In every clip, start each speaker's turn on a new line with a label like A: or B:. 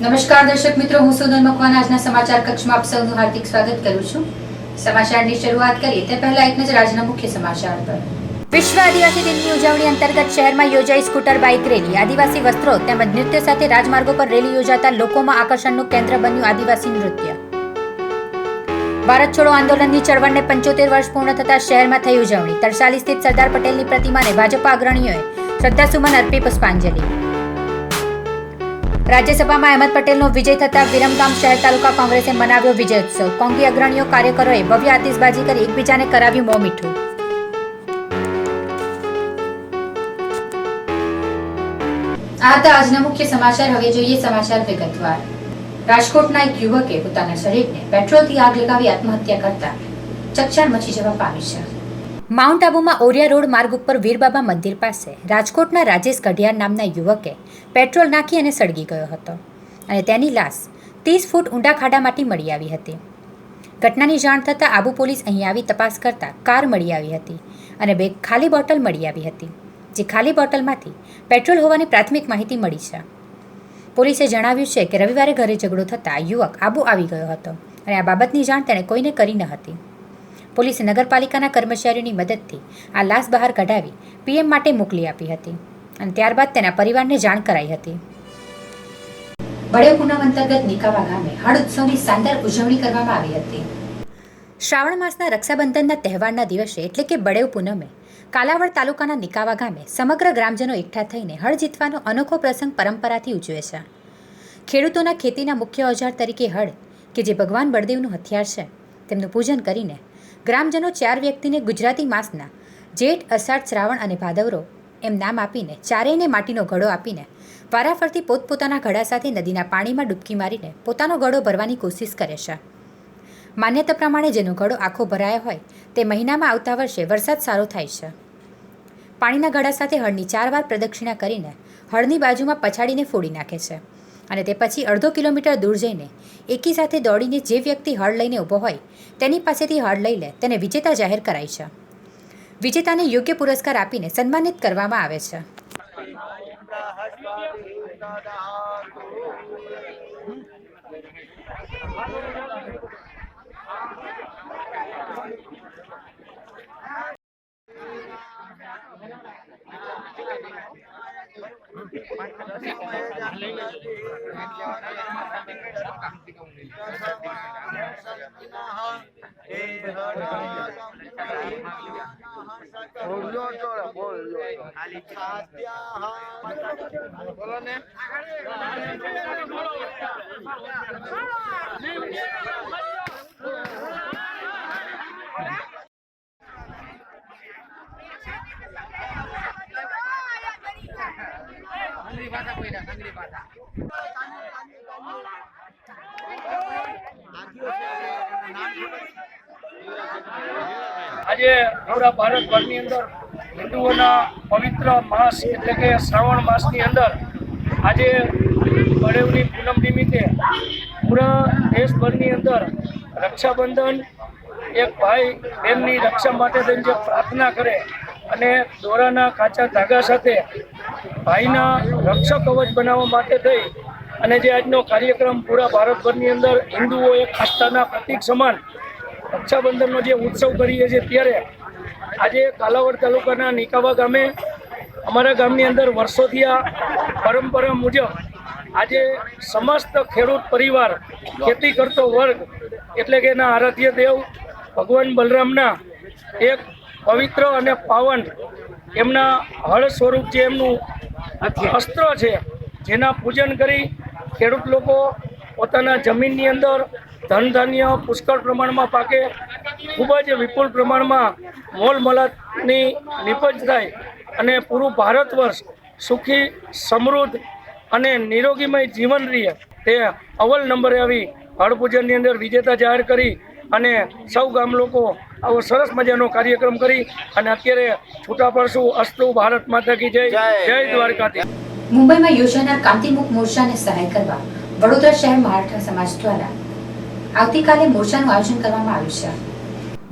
A: નમસ્કાર દર્શક મિત્રો, હું સોનલ મકવાના આજના સમાચાર કક્ષમાં આપ સૌનું હાર્દિક સ્વાગત કરું છું। સમાચારની શરૂઆત કરીએ તે પહેલા એક નજર આજના મુખ્ય સમાચાર પર। વિશ્વ આદિવાસી દિનની ઉજવણી અંતર્ગત શહેરમાં યોજાઈ સ્કૂટર બાઇક રેલી। આદિવાસી વસ્ત્રો તેમજ નૃત્ય સાથે રાજમાર્ગો પર રેલી યોજાતા લોકોમાં આકર્ષણનું કેન્દ્ર બન્યું આદિવાસી નૃત્ય। ભારત છોડો આંદોલનની ચળવળને 75 વર્ષ પૂર્ણ થતા શહેરમાં થઈ ઉજવણી। તરસાલી સ્થિત સરદાર પટેલની પ્રતિમાને ભાજપા અગ્રણીઓએ શ્રદ્ધાસુમન અર્પી પુષ્પાંજલિ। રાજ્યસભામાં અહેમદ પટેલનો વિજય થતા વિરમગામ શહેર તાલુકા કોંગ્રેસે મનાવ્યો વિજયોત્સવ। કોંગી અગ્રણીઓ કાર્યકરોએ ભવ્ય આતિશબાજી કરી એકબીજાને કરાવ્યું મોં મીઠું। આ હતા આજના મુખ્ય સમાચાર। હવે જોઈએ સમાચાર વિગતવાર। રાજકોટના એક યુવકે પોતાના શરીરને પેટ્રોલથી આગ લગાવી આત્મહત્યા કરતા ચકચાર મચી જવા પામી છે। માઉન્ટ આબુમાં ઓરિયા રોડ માર્ગ ઉપર વીરબાબા મંદિર પાસે રાજકોટના રાજેશ કઢિયાર નામના યુવકે પેટ્રોલ નાખી અને સળગી ગયો હતો અને તેની લાશ 30 ફૂટ ઊંડા ખાડામાંથી મળી આવી હતી। ઘટનાની જાણ થતાં આબુ પોલીસ અહીં આવી તપાસ કરતા કાર મળી આવી હતી અને 2 ખાલી બોટલ મળી આવી હતી, જે ખાલી બોટલમાંથી પેટ્રોલ હોવાની પ્રાથમિક માહિતી મળી છે। પોલીસે જણાવ્યું છે કે રવિવારે ઘરે ઝઘડો થતાં યુવક આબુ આવી ગયો હતો અને આ બાબતની જાણ તેણે કોઈને કરી ન હતી। પોલીસે નગરપાલિકાના કર્મચારીઓની મદદથી આ લાશ બહાર કઢાવી પીએમ માટે મોકલી આપી હતી અને ત્યારબાદ તેના પરિવારને જાણ કરાઈ હતી। બળેવ પૂનમ અંતર્ગત નિકાવા ગામે હળ ઉત્સવની શાનદાર ઉજવણી કરવામાં આવી હતી। શ્રાવણ માસના રક્ષાબંધનના તહેવારના દિવસે એટલે કે બળેવ પૂનમે કાલાવડ તાલુકાના નિકાવા ગામે સમગ્ર ગ્રામજનો એકઠા થઈને હળ જીતવાનો અનોખો પ્રસંગ પરંપરાથી ઉજવે છે। ખેડૂતોના ખેતીના મુખ્ય ઓજાર તરીકે હળ, કે જે ભગવાન બળદેવનું હથિયાર છે, તેમનું પૂજન કરીને ગ્રામજનો 4 વ્યક્તિને ગુજરાતી માસના જેઠ, અષાઢ, શ્રાવણ અને ભાદરવો એમ નામ આપીને ચારેયને માટીનો ઘડો આપીને વારાફરતી પોતપોતાના ઘડા સાથે નદીના પાણીમાં ડૂબકી મારીને પોતાનો ઘડો ભરવાની કોશિશ કરે છે। માન્યતા પ્રમાણે જેનો ઘડો આખો ભરાયો હોય તે મહિનામાં આવતા વર્ષે વરસાદ સારો થાય છે। પાણીના ઘડા સાથે હળની 4 વાર પ્રદક્ષિણા કરીને હળની બાજુમાં પછાડીને ફોડી નાખે છે અને તે પછી અડધો કિલોમીટર દૂર જઈને એકી સાથે દોડીને જે વ્યક્તિ હળ લઈને ઊભો હોય તેની પાસેથી હળ લઈ લે તેને વિજેતા જાહેર કરાય છે। વિજેતાને યોગ્ય પુરસ્કાર આપીને સન્માનિત કરવામાં આવે છે।
B: આજે પૂરા ભારતભરની અંદર હિન્દુઓના પવિત્ર માસ એટલે કે શ્રાવણ માસની અંદર આજે બળેવની પૂનમ નિમિત્તે પૂરા દેશભરની અંદર રક્ષાબંધન એક ભાઈ બહેનની રક્ષા માટે થઈને જે પ્રાર્થના કરે અને દોરાના કાચા ધાગા સાથે ભાઈના રક્ષક કવચ બનાવવા માટે થઈ અને જે આજનો કાર્યક્રમ પૂરા ભારતભરની અંદર હિન્દુઓ એક આસ્થાના પ્રતીક સમાન રક્ષાબંધનનો જે ઉત્સવ કરીએ છીએ ત્યારે આજે કાલાવડ તાલુકાના નિકાવા ગામે અમારા ગામની અંદર વર્ષોથી આ પરંપરા મુજબ આજે સમસ્ત ખેડૂત પરિવાર, ખેતી કરતો વર્ગ એટલે કે એના આરાધ્ય દેવ ભગવાન બલરામના એક પવિત્ર અને પાવન એમના હળ સ્વરૂપ જે એમનું અસ્ત્ર છે જેના પૂજન કરી ખેડૂત લોકો પોતાના જમીનની અંદર ધન ધાન્ય પુષ્કળ પ્રમાણમાં પાકે, ખૂબ જ વિપુલ પ્રમાણમાં મોલ મલાતની નિપજ થાય અને પૂરું ભારત વર્ષ સુખી, સમૃદ્ધ અને નિરોગીમય જીવન રહે તે અવ્વલ નંબરે આવી હળ પૂજનની અંદર વિજેતા જાહેર કરી અને સૌ ગામ લોકો આવો સરસ મજાનો કાર્યક્રમ કરી અને અત્યારે છૂટા પડશું। અસ્તુ ભારત માતા કી જય, જય દ્વારકાધીશ।
A: મુંબઈમાં યોજાનાર ક્રાંતિમુખ મોરચાને સહાય કરવા વડોદરા શહેર મરાઠા સમાજ દ્વારા આવતીકાલે મોરચાનું આયોજન કરવામાં આવ્યું છે।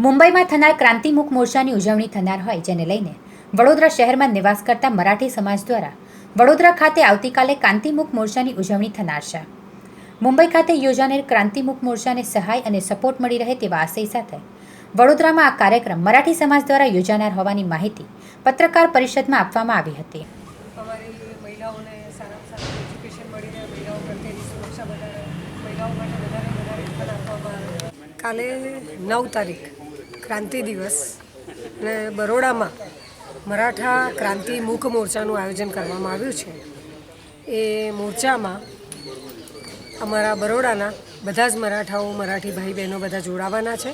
A: મુંબઈમાં થનાર ક્રાંતિમુખ મોરચાની ઉજવણી થનાર હોય જેને લઈને વડોદરા શહેરમાં નિવાસ કરતા મરાઠી સમાજ દ્વારા વડોદરા ખાતે આવતીકાલે ક્રાંતિમુખ મોરચાની ઉજવણી થનાર છે। મુંબઈ ખાતે યોજાનાર ક્રાંતિમુખ મોરચાને સહાય અને સપોર્ટ મળી રહે તેવા આશય સાથે વડોદરામાં આ કાર્યક્રમ મરાઠી સમાજ દ્વારા યોજાનાર હોવાની માહિતી પત્રકાર પરિષદમાં આપવામાં આવી હતી.
C: અમારી મહિલાઓને સારામાં સારું એજ્યુકેશન મળી રહે, મહિલાઓ પ્રત્યેની સુરક્ષા વધારે, મહિલાઓ માટે વધારે યોગદાન આપવામાં આવે. કાલે 9 તારીખ ક્રાંતિ દિવસ અને બરોડામાં મરાઠા ક્રાંતિ મુખ મોરચાનું આયોજન કરવામાં આવ્યું છે. એ મોરચામાં અમારા બરોડાના બધા જ મરાઠી ભાઈ બહેનો બધા જોડાવાના છે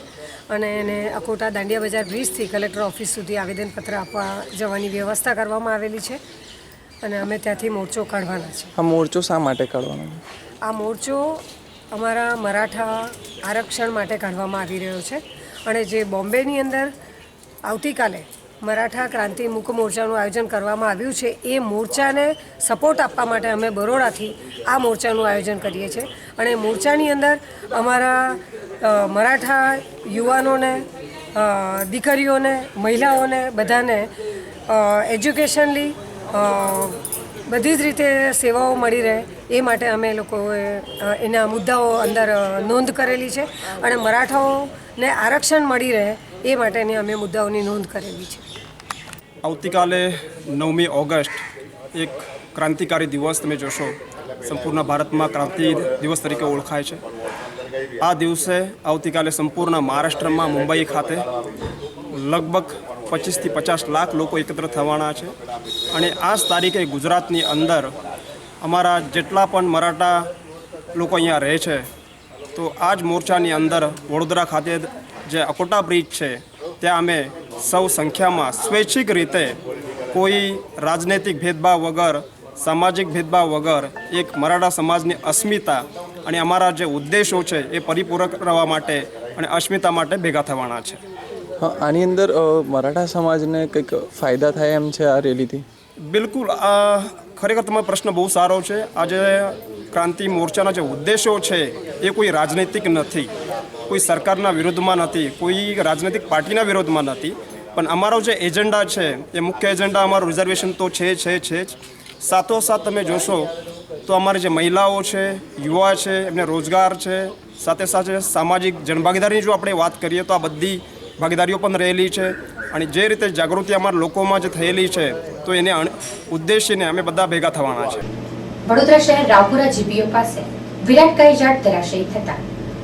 C: અને એને અકોટા દાંડિયા બજાર બ્રિજથી કલેક્ટર ઓફિસ સુધી આવેદનપત્ર આપવા જવાની વ્યવસ્થા કરવામાં આવેલી છે અને અમે ત્યાંથી મોરચો કાઢવાના છે.
D: આ મોરચો શા માટે કાઢવાનો?
C: આ મોરચો અમારા મરાઠા આરક્ષણ માટે કાઢવામાં આવી રહ્યો છે અને જે બોમ્બેની અંદર આવતીકાલે મરાઠા ક્રાંતિ મુખ મોરચાનું આયોજન કરવામાં આવ્યું છે એ મોરચાને સપોર્ટ આપવા માટે અમે બરોડાથી આ મોરચાનું આયોજન કરીએ છીએ અને મોરચાની અંદર અમારા મરાઠા યુવાનોને, દીકરીઓને, મહિલાઓને બધાને એજ્યુકેશનલી બધી જ રીતે સેવાઓ મળી રહે એ માટે અમે લોકોએ એના મુદ્દાઓ અંદર નોંધ કરેલી છે અને મરાઠાઓને આરક્ષણ મળી રહે એ માટેની અમે મુદ્દાઓની નોંધ કરેલી છે.
E: આવતીકાલે 9મી ઓગસ્ટ એક ક્રાંતિકારી દિવસ તમે જોશો, સંપૂર્ણ ભારતમાં ક્રાંતિ દિવસ તરીકે ઓળખાય છે. આ દિવસે આવતીકાલે સંપૂર્ણ મહારાષ્ટ્રમાં મુંબઈ ખાતે લગભગ 25થી 50 લાખ લોકો એકત્ર થવાના છે અને આ જ તારીખે ગુજરાતની અંદર અમારા જેટલા પણ મરાઠા લોકો અહીંયા રહે છે તો આ જ મોરચાની અંદર વડોદરા ખાતે જે અકોટા બ્રિજ છે ત્યાં અમે સૌ સંખ્યામાં સ્વૈચ્છિક રીતે કોઈ રાજનૈતિક ભેદભાવ વગર, સામાજિક ભેદભાવ વગર એક મરાઠા સમાજની અસ્મિતા અને અમારા જે ઉદ્દેશો છે એ પરિપૂર્ણ કરવા માટે અને અસ્મિતા માટે ભેગા થવાના છે.
D: હા, આની અંદર મરાઠા સમાજને કંઈક ફાયદા થાય એમ છે આ રેલીથી?
E: બિલકુલ, આ ખરેખર તમારો પ્રશ્ન બહુ સારો છે. આજે ક્રાંતિ મોરચાના જે ઉદ્દેશો છે એ કોઈ રાજનૈતિક નથી, કોઈ સરકારના વિરોધમાં નથી, કોઈ રાજનૈતિક પાર્ટીના વિરોધમાં નથી, પણ અમારો જે એજન્ડા છે એ મુખ્ય એજન્ડા અમારું રિઝર્વેશન તો છે જ. સાથોસાથ તમે જોશો તો અમારી જે મહિલાઓ છે, યુવા છે, એમને રોજગાર છે, સાથે સાથે સામાજિક જનભાગીદારીની જો આપણે વાત કરીએ તો આ બધી ભાગીદારીઓ પણ રહેલી છે અને જે રીતે જાગૃતિ અમારા લોકોમાં જે થયેલી છે તો એને ઉદ્દેશીને અમે બધા ભેગા થવાના છે.
A: વડોદરા શહેર રાવપુરા જીપીઓ પાસે વિરાટકાય ઝાડ ધરાશયી થતા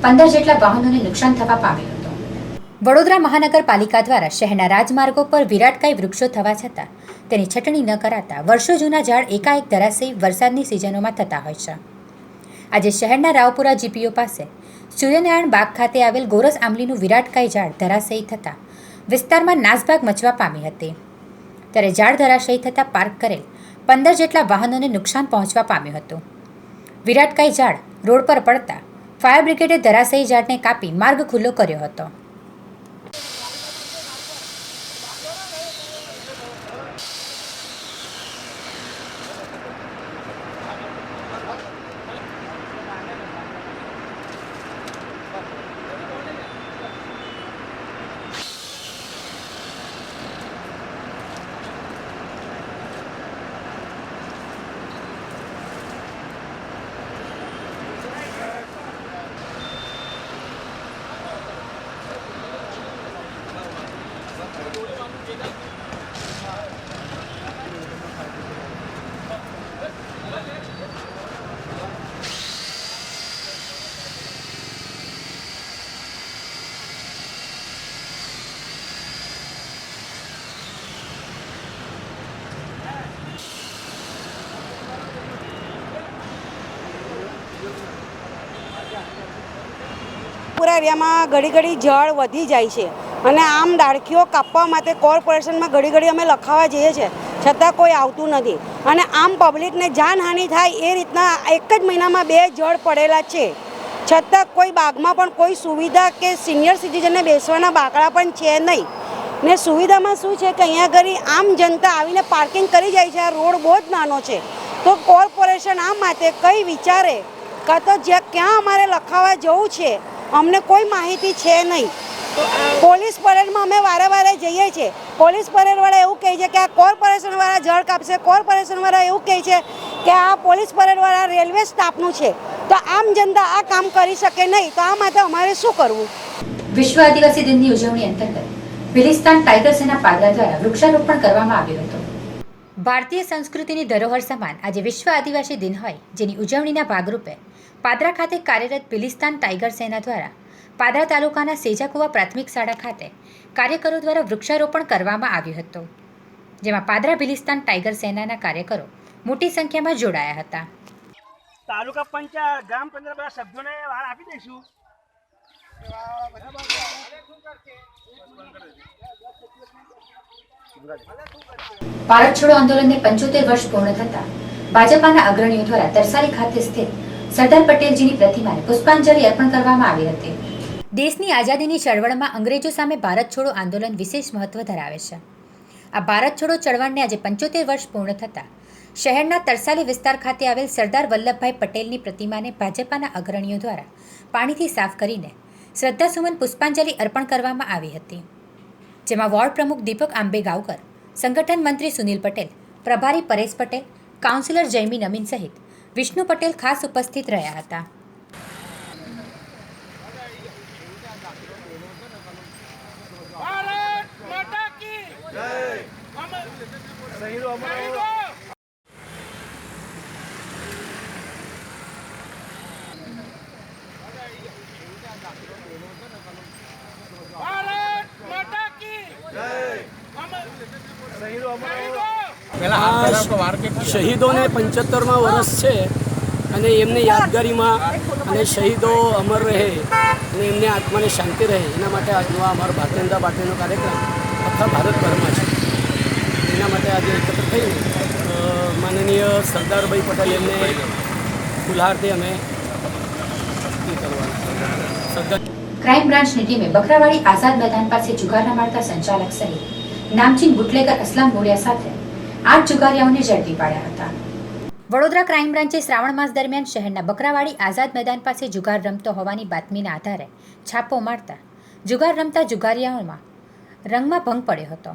A: 15 જેટલા વાહનોને નુકસાન થવા પામ્યું હતું. વડોદરા મહાનગરપાલિકા દ્વારા શહેરના રાજમાર્ગો પર વિરાટકાય વૃક્ષો થવા છતાં તેની છટણી ન કરાતા વર્ષો જૂના ઝાડ એકાએક ધરાશયી વરસાદની સિઝનોમાં થતા હોય છે. આજે શહેરના રાવપુરા જીપીઓ પાસે સૂર્યનારાયણ બાગ ખાતે આવેલ ગોરસ આંબલીનું વિરાટકાય ઝાડ ધરાશયી થતાં વિસ્તારમાં નાસભાગ મચવા પામી હતી. ત્યારે ઝાડ ધરાશયી થતાં પાર્ક કરેલ 15 જેટલા વાહનોને નુકસાન પહોંચવા પામ્યું હતું. વિરાટકાય ઝાડ રોડ પર પડતા ફાયર બ્રિગેડે ધરાશયી ઝાડને કાપી માર્ગ ખુલ્લો કર્યો હતો.
F: પૂરા એરિયામાં ઘડી જળ વધી જાય છે અને આમ ડાળખીઓ કાપવા માટે કોર્પોરેશનમાં ઘડી અમે લખાવા જઈએ છીએ છતાં કોઈ આવતું નથી અને આમ પબ્લિકને જાનહાનિ થાય એ રીતના એક જ મહિનામાં 2 જળ પડેલા છે છતાં કોઈ બાગમાં પણ કોઈ સુવિધા કે સિનિયર સિટીઝનને બેસવાના બાકડા પણ છે નહીં ને સુવિધામાં શું છે કે અહીંયા આગળ આમ જનતા આવીને પાર્કિંગ કરી જાય છે. આ રોડ બહુ જ નાનો છે તો કોર્પોરેશન આ માટે કંઈ વિચારે કાં તો ક્યાં અમારે લખાવા જવું છે અમને કોઈ માહિતી છે નહીં. પોલીસ પરેડમાં અમે વારે જઈએ છીએ, પોલીસ પરેડવાળા એવું કહે છે કે આ કોર્પોરેશનવાળા જળ કાપશે, કોર્પોરેશનવાળા એવું કહે છે કે આ પોલીસ પરેડવાળા રેલવે સ્ટાફનું છે. તો આમ જનતા આ કામ કરી શકે નહીં, તો આ માટે અમારે શું કરવું?
A: વિશ્વ આદિવાસી દિનની ઉજવણી અંતર્ગત ભિલિસ્તાન ટાઈગર સેના પાદરા દ્વારા વૃક્ષારોપણ કરવામાં આવ્યું હતું. ભારતીય સંસ્કૃતિની ધરોહર સમાન આજે વિશ્વ આદિવાસી દિન હોય, જેની ઉજવણીના ભાગરૂપે પાદરા ખાતે કાર્યરત ભિલિસ્તાન ટાઈગર સેના દ્વારા પાદરા તાલુકાના સેજાકુવા પ્રાથમિક શાળા ખાતે કાર્યકરો દ્વારા વૃક્ષારોપણ કરવામાં આવ્યું હતું, જેમાં પાદરા ભિલિસ્તાન ટાઈગર સેનાના કાર્યકરો મોટી સંખ્યામાં જોડાયા હતા.
G: તાલુકા પંચાયત ગ્રામ પંચાયત બધા સભ્યોને વાર આપી દઈશું.
A: ભારત છોડો આંદોલનને 75 વર્ષ પૂર્ણ થતા ભાજપાના અગ્રણીઓ દ્વારા તરસાલી ખાતે સ્થિત સરદાર પટેલજીની પ્રતિમાને પુષ્પાંજલિ અર્પણ કરવામાં આવી હતી. દેશની આઝાદીની ચળવળમાં અંગ્રેજો સામે ભારત છોડો આંદોલન વિશેષ મહત્વ ધરાવે છે. આ ભારત છોડો ચળવળને આજે 75 વર્ષ પૂર્ણ થતા શહેરના તરસાલી વિસ્તાર ખાતે આવેલ સરદાર વલ્લભભાઈ પટેલની પ્રતિમાને ભાજપાના અગ્રણીઓ દ્વારા પાણીથી સાફ કરીને શ્રદ્ધાસુમન પુષ્પાંજલિ અર્પણ કરવામાં આવી હતી, જેમાં વોર્ડ પ્રમુખ દીપક આંબે ગાવકર, સંગઠન મંત્રી સુનિલ પટેલ, પ્રભારી પરેશ પટેલ, કાઉન્સિલર જયમીન અમીન સહિત વિષ્ણુ પટેલ ખાસ ઉપસ્થિત રહ્યા હતા.
G: શહીદોને 75મા વર્ષ છે અને એમને યાદગારીમાં અને શહીદો અમર રહે અને એમને આત્માને શાંતિ રહે એના માટે આજનો અમારો ભારતીય જનતા પાર્ટીનો કાર્યક્રમ આખા ભારતભરમાં છે. એના માટે આજે એકત્ર થઈ માનનીય સરદારભાઈ પટેલ એમને ફુલહારથી અમે
A: ક્રાઇમ બ્રાન્ચની ટીમે બકરાવાડી આઝાદ મેદાન પાસે જુગાર રમાડતા સંચાલક સહિત નામચીન બુટલેગર અસલમ બોડિયા સાથે 8 જુગારીઓને ઝડપી પાડ્યા હતા. વડોદરા ક્રાઇમ બ્રાન્ચે શ્રાવણ માસ દરમિયાન શહેરના બકરાવાડી આઝાદ મેદાન પાસે જુગાર રમતો હોવાની બાતમીના આધારે છાપો મારતા જુગાર રમતા જુગારીઓમાં રંગમાં ભંગ પડ્યો હતો.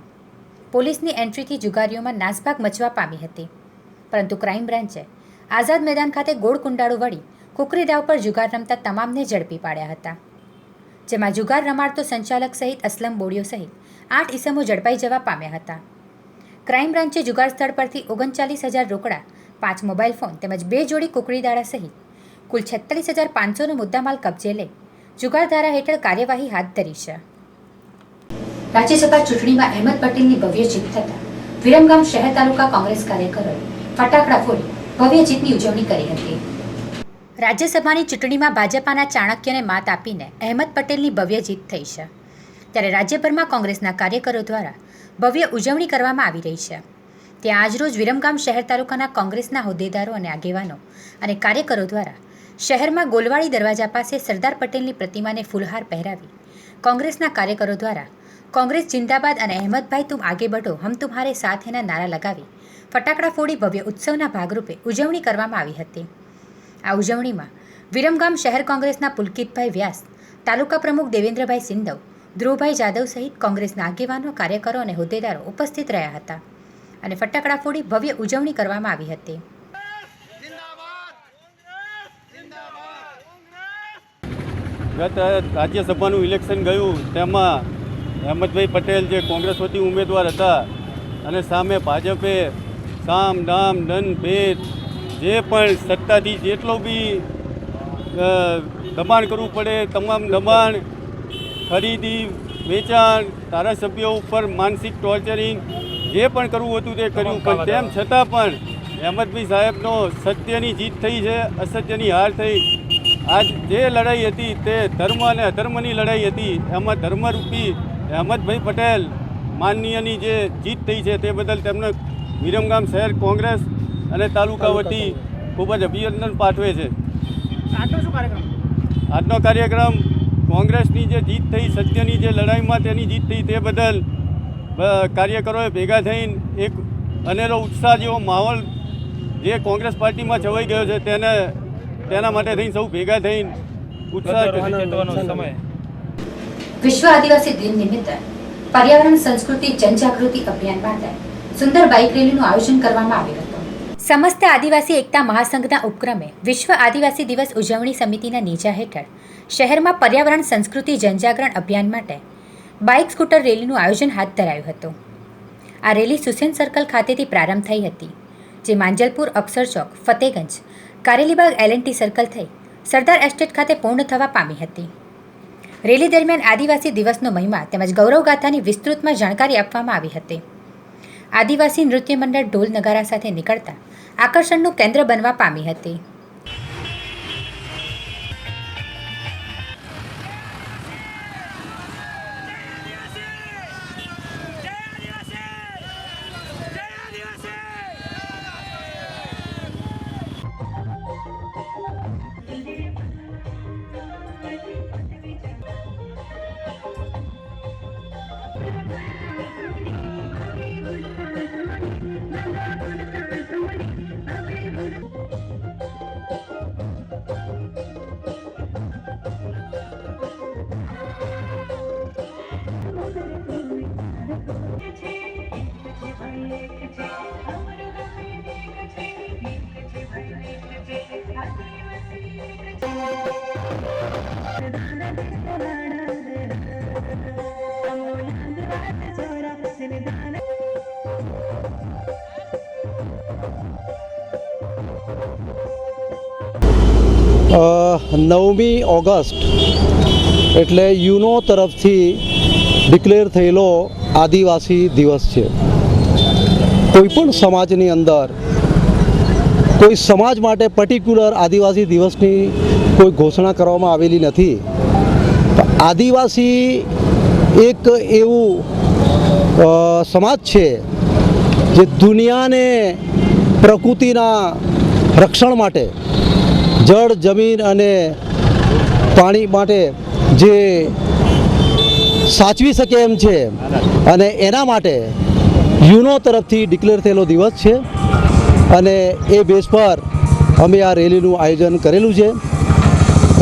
A: પોલીસની એન્ટ્રીથી જુગારીઓમાં નાસભાગ મચવા પામી હતી, પરંતુ ક્રાઇમ બ્રાન્ચે આઝાદ મેદાન ખાતે ગોળ કુંડાળું વળી કુકરી દાવ પર જુગાર રમતા તમામને ઝડપી પાડ્યા હતા, જેમાં જુગાર રમાડતો સંચાલક સહિત અસલમ બોડિયો સહિત 8 ઈસમો ઝડપાઈ જવા પામ્યા હતા. ક્રાઇમ બ્રાન્ચે જુગાર સ્થળ પરથી 39,000 રોકડા, 5 મોબાઈલ ફોન તેમજ 2 જોડી કુકડી દાડા સહિત કુલ 46,500નો મુદ્દામાલ કબજે લઈ જુગાર ધારા હેઠળ કાર્યવાહી હાથ ધરી છે. રાજ્યસભા ચૂંટણીમાં અહેમદ પટેલની ભવ્ય જીત થતા વિરમગામ શહેર તાલુકા કોંગ્રેસ કાર્યકરોએ ફટાકડા ફોડી ભવ્ય જીતની ઉજવણી કરી હતી. રાજ્યસભાની ચૂંટણીમાં ભાજપાના ચાણક્યને માત આપીને અહેમદ પટેલની ભવ્ય જીત થઈ છે, ત્યારે રાજ્યભરમાં કોંગ્રેસના કાર્યકરો દ્વારા ભવ્ય ઉજવણી કરવામાં આવી રહી છે. ત્યાં આજરોજ વિરમગામ શહેર તાલુકાના કોંગ્રેસના હોદ્દેદારો અને આગેવાનો અને કાર્યકરો દ્વારા શહેરમાં ગોલવાડી દરવાજા પાસે સરદાર પટેલની પ્રતિમાને ફૂલહાર પહેરાવી કોંગ્રેસના કાર્યકરો દ્વારા કોંગ્રેસ જિંદાબાદ અને અહેમદભાઈ તુમ આગે બઢો હમ તુમ્હારે સાથ હેના નારા લગાવી ફટાકડા ફોડી ભવ્ય ઉત્સવના ભાગરૂપે ઉજવણી કરવામાં આવી હતી. આ ઉજવણીમાં વિરમગામ શહેર કોંગ્રેસના પુલકિતભાઈ વ્યાસ, તાલુકા પ્રમુખ દેવેન્દ્રભાઈ સિંધવ, ધ્રુવભાઈ જાદવ સહિત કોંગ્રેસના આગેવાનો, કાર્યકરો અને હોદ્દેદારો ઉપસ્થિત રહ્યા હતા અને ફટાકડા ફોડી ભવ્ય ઉજવણી કરવામાં આવી હતી.
H: ગત રાજ્યસભાનું ઇલેક્શન ગયું તેમાં અહેમદભાઈ પટેલ જે કોંગ્રેસ વતી ઉમેદવાર હતા અને સામે ભાજપે સામ દામ દંડ ભેદ જે પણ સત્તાથી જેટલો બી દબાણ કરવું પડે તમામ દબાણ, ખરીદી, વેચાણ, ધારાસભ્યો ઉપર માનસિક ટોર્ચરિંગ જે પણ કરવું હતું તે કર્યું, પણ તેમ છતાં પણ અહેમદભાઈ સાહેબનો સત્યની જીત થઈ છે, અસત્યની હાર થઈ. આજ જે લડાઈ હતી તે ધર્મ અને અધર્મની લડાઈ હતી, એમાં ધર્મરૂપી અહેમદભાઈ પટેલ માનનીયની જે જીત થઈ છે તે બદલ તેમને વિરમગામ શહેર કોંગ્રેસ અને તાલુકા વતી ખૂબ જ અભિનંદન પાઠવે છે. આજનો કાર્યક્રમ કોંગ્રેસની જે જીત થઈ, સત્યની જે લડાઈમાં તેની જીત થઈ તે બદલ કાર્યકરોએ ભેગા થઈને એક અનેરો ઉત્સાહ જેવો માહોલ જે કોંગ્રેસ પાર્ટીમાં છવાઈ ગયો છે તેના માટે થઈને સૌ ભેગા થઈને ઉત્સાહ સમય.
A: વિશ્વ આદિવાસી દિન નિમિત્તે પર્યાવરણ સંસ્કૃતિ જનજાગૃતિ અભિયાન માટે સુંદર બાઇક રેલીનું આયોજન કરવામાં આવ્યું હતું. સમસ્ત આદિવાસી એકતા મહાસંઘના ઉપક્રમે વિશ્વ આદિવાસી દિવસ ઉજવણી સમિતિના નેજા હેઠળ શહેરમાં પર્યાવરણ સંસ્કૃતિ જનજાગરણ અભિયાન માટે બાઇક સ્કૂટર રેલીનું આયોજન હાથ ધરાયું હતું. આ રેલી સુસેન સર્કલ ખાતેથી પ્રારંભ થઈ હતી, જે માંજલપુર, અક્ષર ચોક, ફતેગંજ, કારેલીબાગ L&T સર્કલ થઈ સરદાર એસ્ટેટ ખાતે પૂર્ણ થવા પામી હતી. રેલી દરમિયાન આદિવાસી દિવસનો મહિમા તેમજ ગૌરવગાથાની વિસ્તૃતમાં જાણકારી આપવામાં આવી હતી. આદિવાસી નૃત્ય મંડળ ઢોલ નગારા સાથે નીકળતા આકર્ષણનું કેન્દ્ર બનવા પામી હતી.
I: નવમી ઓગસ્ટ એટલે યુનો તરફથી ડિક્લેર થયેલો આદિવાસી દિવસ છે. કોઈપણ સમાજની અંદર કોઈ સમાજ માટે પર્ટિક્યુલર આદિવાસી દિવસની કોઈ ઘોષણા કરવામાં આવેલી નથી. આદિવાસી એક એવું સમાજ છે જે દુનિયાને પ્રકૃતિના રક્ષણ માટે, જળ, જમીન અને પાણી માટે જે સાચવી શકે એમ છે, અને એના માટે યુનો તરફથી ડિક્લેર થયેલો દિવસ છે. અને એ બેઝ પર અમે આ રેલીનું આયોજન કરેલું છે.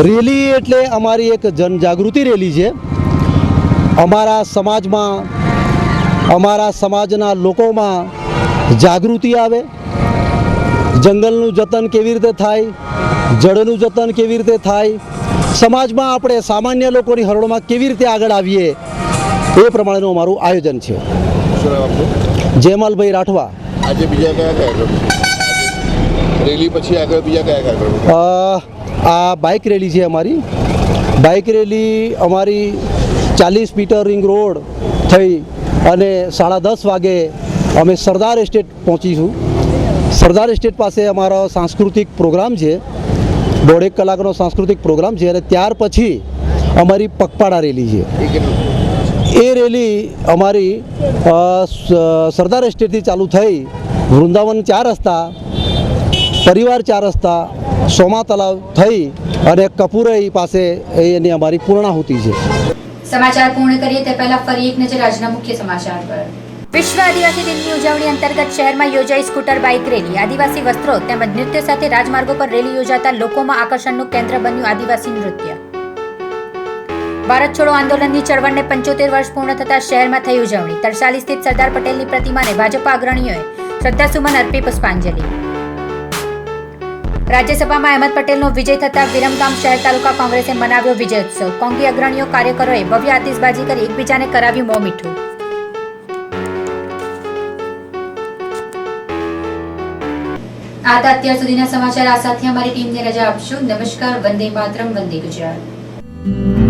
I: રેલી એટલે અમારી એક જનજાગૃતિ રેલી છે. અમારા સમાજમાં, અમારા સમાજના લોકોમાં જાગૃતિ આવે, જંગલનું જતન કેવી રીતે થાય, જળનું જતન કેવી રીતે થાય, સમાજમાં આપણે સામાન્ય લોકોની હરોળમાં કેવી રીતે આગળ આવીએ, એ પ્રમાણેનું અમારું આયોજન છે. જેમલભાઈ રાઠવા.
J: આજે બીજા કયા કાર્યક્રમ રેલી પછી આગળ બીજા કયા કાર્યક્રમ?
I: આ બાઇક રેલી છે અમારી. બાઇક રેલી અમારી 40 મીટર રિંગ રોડ થઈ અને 10:30 વાગે અમે સરદાર એસ્ટેટ પહોંચીશું. સરદાર એસ્ટેટ પાસે અમારો સાંસ્કૃતિક પ્રોગ્રામ છે, 1.5 કલાકનો સાંસ્કૃતિક પ્રોગ્રામ છે. અને ત્યાર પછી અમારી પગપાળા રેલી છે. એ રેલી અમારી સરદાર એસ્ટેટથી ચાલુ થઈ વૃંદાવન 4 રસ્તા, પરિવાર 4 રસ્તા, સોમા તલાવ થઈ અને કપુરઈ પાસે એની અમારી પૂર્ણાહુતિ છે.
A: સમાચાર પૂર્ણ કરીએ તે પહેલા ફરી એક નજર આજના મુખ્ય સમાચાર પર. વિશ્વ આદિવાસી દિનની ઉજવણી અંતર્ગત શહેરમાં યોજાઈ સ્કૂટર બાઇક રેલી. આદિવાસી વસ્ત્રો તેમજ નૃત્ય સાથે રાજમાર્ગો પર રેલી યોજાતા લોકોમાં આકર્ષણનું કેન્દ્ર બન્યું આદિવાસી નૃત્ય. ભારત છોડો આંદોલનની ચળવળને 75 વર્ષ પૂર્ણ થતા શહેરમાં થઈ ઉજવણી. તરસાલી સ્થિત સરદાર પટેલની પ્રતિમાને ભાજપા અગ્રણીઓએ શ્રદ્ધાસુમન અર્પી પુષ્પાંજલિ. રાજ્યસભામાં અહેમદ પટેલનો વિજય થતા વિરમગામ શહેર તાલુકા કોંગ્રેસે મનાવ્યો વિજયોત્સવ. કોંગી અગ્રણીઓ, કાર્યકરોએ ભવ્ય આતિશબાજી કરી એકબીજાને કરાવ્યું મોં મીઠું. આ હતા અત્યાર સુધીના સમાચાર. આ સાથે અમારી ટીમને રજા આપશું. નમસ્કાર. વંદે માતરમ. વંદે ગુજરાત.